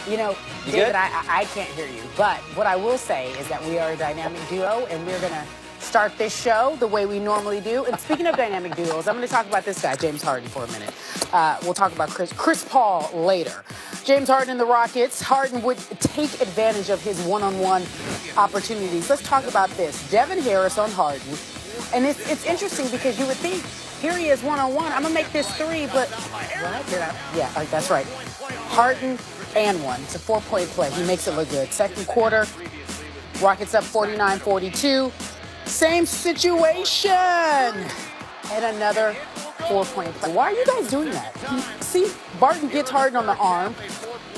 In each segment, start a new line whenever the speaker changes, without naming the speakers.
You know,
You
David,
good?
I can't hear you. But what I will say is that we are a dynamic duo, and we're going to start this show the way we normally do. And speaking of dynamic duos, I'm going to talk about this guy, James Harden, for a minute. We'll talk about Chris Paul later. James Harden and the Rockets. Harden would take advantage of his one-on-one opportunities. Let's talk about this. Devin Harris on Harden. And it's interesting because you would think, here he is one-on-one. I'm going to make this three, but what? Yeah, that's right. Harden and one. It's a 4-point play. He makes it look good. Second quarter, Rockets up 49-42. Same situation. And another 4-point play. Why are you guys doing that? See, Barton gets Harden on the arm.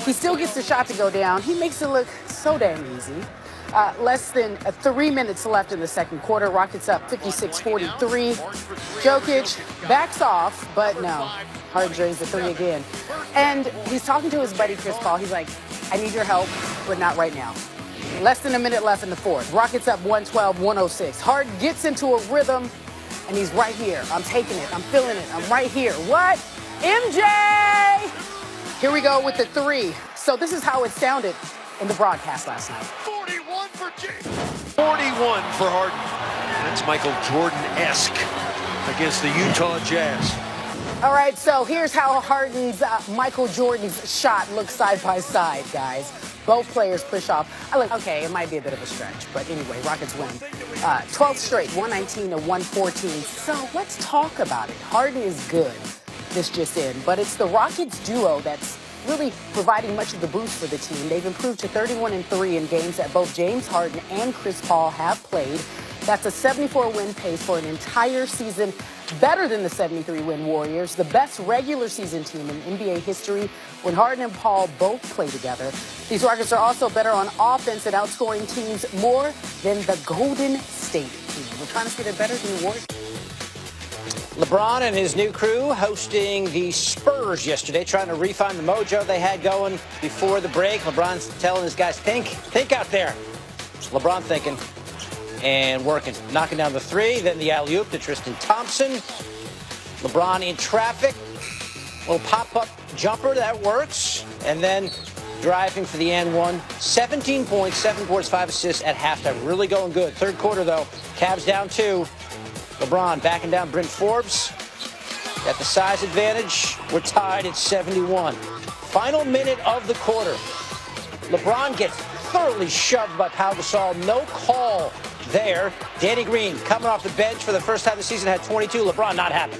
He still gets the shot to go down. He makes it look so damn easy. Less than 3 minutes left in the second quarter. Rockets up 56-43. Jokic backs off, but no. Harden drains the three again. And he's talking to his buddy Chris Paul. He's like, I need your help, but not right now. Less than a minute left in the fourth. Rockets up 112-106. Harden gets into a rhythm, and he's right here. I'm taking it. I'm feeling it. I'm right here. What? MJ! Here we go with the three. So this is how it sounded in the broadcast last night.
41 for James. 41 for Harden. That's Michael Jordan-esque against the Utah Jazz.
All right, so here's how Harden's Michael Jordan's shot looks side by side, guys. Both players push off. Okay, it might be a bit of a stretch, but anyway, Rockets win. 12th straight, 119-114. So let's talk about it. Harden is good. This just in, but it's the Rockets duo that's really providing much of the boost for the team. They've improved to 31-3 in games that both James Harden and Chris Paul have played. That's a 74-win pace for an entire season, better than the 73-win Warriors, the best regular season team in NBA history when Harden and Paul both play together. These Rockets are also better on offense at outscoring teams more than the Golden State team. We're trying to say they're better than the Warriors.
LeBron and his new crew hosting the Spurs yesterday, trying to refine the mojo they had going before the break. LeBron's telling his guys, think out there. LeBron thinking and working. Knocking down the three, then the alley-oop to Tristan Thompson. LeBron in traffic. Little pop-up jumper, that works. And then driving for the and one. 17 points, 7 boards, 5 assists at halftime. Really going good. Third quarter, though, Cavs down 2. LeBron backing down Bryn Forbes. Got the size advantage. We're tied at 71. Final minute of the quarter. LeBron gets thoroughly shoved by Pau Gasol. No call there. Danny Green coming off the bench for the first time this season had 22. LeBron not happy.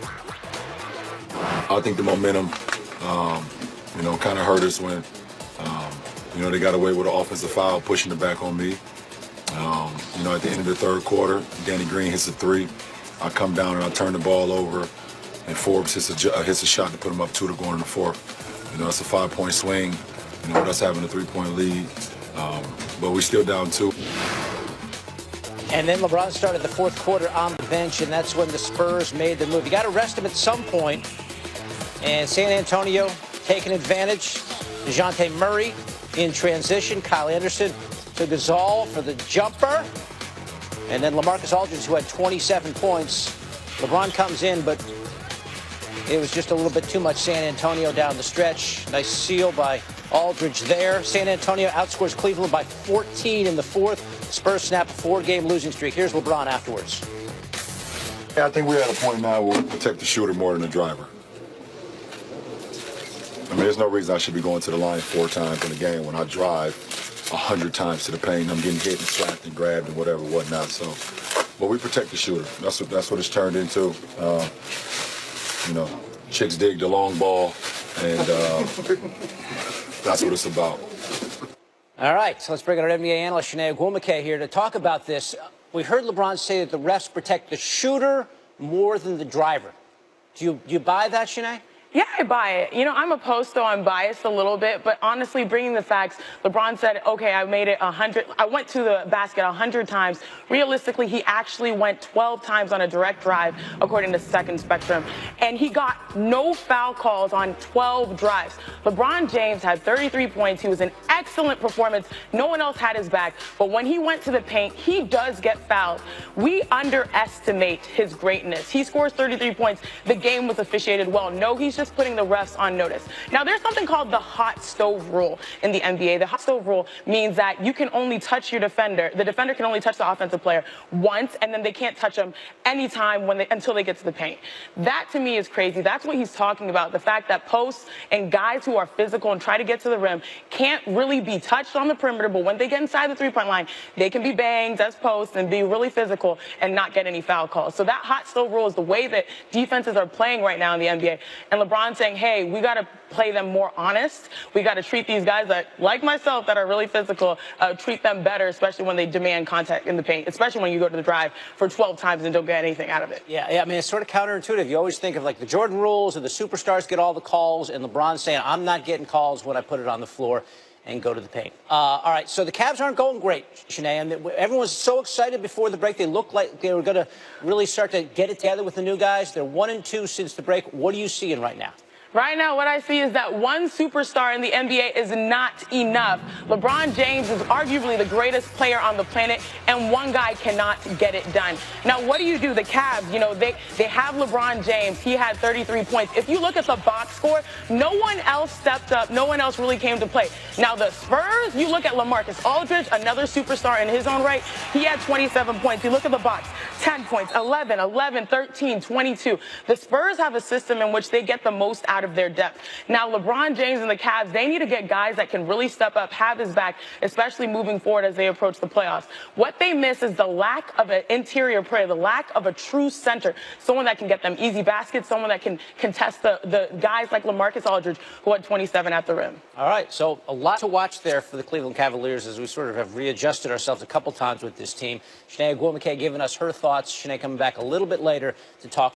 I think the momentum, kind of hurt us when, they got away with an offensive foul, pushing it back on me. At the end of the third quarter, Danny Green hits a three. I come down and I turn the ball over, and Forbes hits a shot to put him up 2 to go in the fourth. It's a 5-point swing, with us having a 3-point lead, but we're still down 2.
And then LeBron started the fourth quarter on the bench, and that's when the Spurs made the move. You got to rest him at some point. And San Antonio taking advantage. DeJounte Murray in transition. Kyle Anderson to Gasol for the jumper. And then LaMarcus Aldridge, who had 27 points. LeBron comes in, but it was just a little bit too much San Antonio down the stretch. Nice steal by Aldridge there. San Antonio outscores Cleveland by 14 in the fourth. Spurs snap a 4-game losing streak. Here's LeBron afterwards.
Yeah, I think we're at a point now where we protect the shooter more than the driver. There's no reason I should be going to the line 4 times in a game when I drive 100 times to the paint. I'm getting hit and slapped and grabbed and whatnot. So, but we protect the shooter. That's what it's turned into. Chicks dig the long ball, and that's what it's about.
All right, so let's bring in our NBA analyst, Shanae Ogwumike, here to talk about this. We heard LeBron say that the refs protect the shooter more than the driver. Do you buy that, Shanae?
Yeah, I buy it. I'm opposed, though I'm biased a little bit, but honestly, bringing the facts, LeBron said, okay, I made it 100. I went to the basket 100 times. Realistically, he actually went 12 times on a direct drive, according to Second Spectrum, and he got no foul calls on 12 drives. LeBron James had 33 points. He was an excellent performance. No one else had his back, but when he went to the paint, he does get fouled. We underestimate his greatness. He scores 33 points. The game was officiated well. No, he's just just putting the refs on notice. Now, there's something called the hot stove rule in the NBA. The hot stove rule means that you can only touch your defender. The defender can only touch the offensive player once, and then they can't touch them anytime until they get to the paint. That, to me, is crazy. That's what he's talking about, the fact that posts and guys who are physical and try to get to the rim can't really be touched on the perimeter, but when they get inside the three-point line, they can be banged as posts and be really physical and not get any foul calls. So that hot stove rule is the way that defenses are playing right now in the NBA. And LeBron saying, hey, we got to play them more honest. We got to treat these guys that, like myself, that are really physical, treat them better, especially when they demand contact in the paint, especially when you go to the drive for 12 times and don't get anything out of it.
Yeah, I mean, it's sort of counterintuitive. You always think of like the Jordan rules and the superstars get all the calls, and LeBron saying, I'm not getting calls when I put it on the floor and go to the paint. All right, so the Cavs aren't going great, Shanae, and everyone was so excited before the break. They looked like they were going to really start to get it together with the new guys. They're 1-2 since the break. What are you seeing right now?
Right now, what I see is that one superstar in the NBA is not enough. LeBron James is arguably the greatest player on the planet, and one guy cannot get it done. Now, what do? The Cavs, they have LeBron James. He had 33 points. If you look at the box score, no one else stepped up. No one else really came to play. Now, the Spurs, you look at LaMarcus Aldridge, another superstar in his own right. He had 27 points. You look at the box, 10 points, 11, 13, 22. The Spurs have a system in which they get the most out of their depth. Now, LeBron James and the Cavs, they need to get guys that can really step up, have his back, especially moving forward as they approach the playoffs. What they miss is the lack of an interior player, the lack of a true center, someone that can get them easy baskets, someone that can contest the guys like LaMarcus Aldridge, who had 27 at the rim.
All right, so a lot to watch there for the Cleveland Cavaliers as we sort of have readjusted ourselves a couple times with this team. Shanae Agwuemeke giving us her thoughts. Shanae coming back a little bit later to talk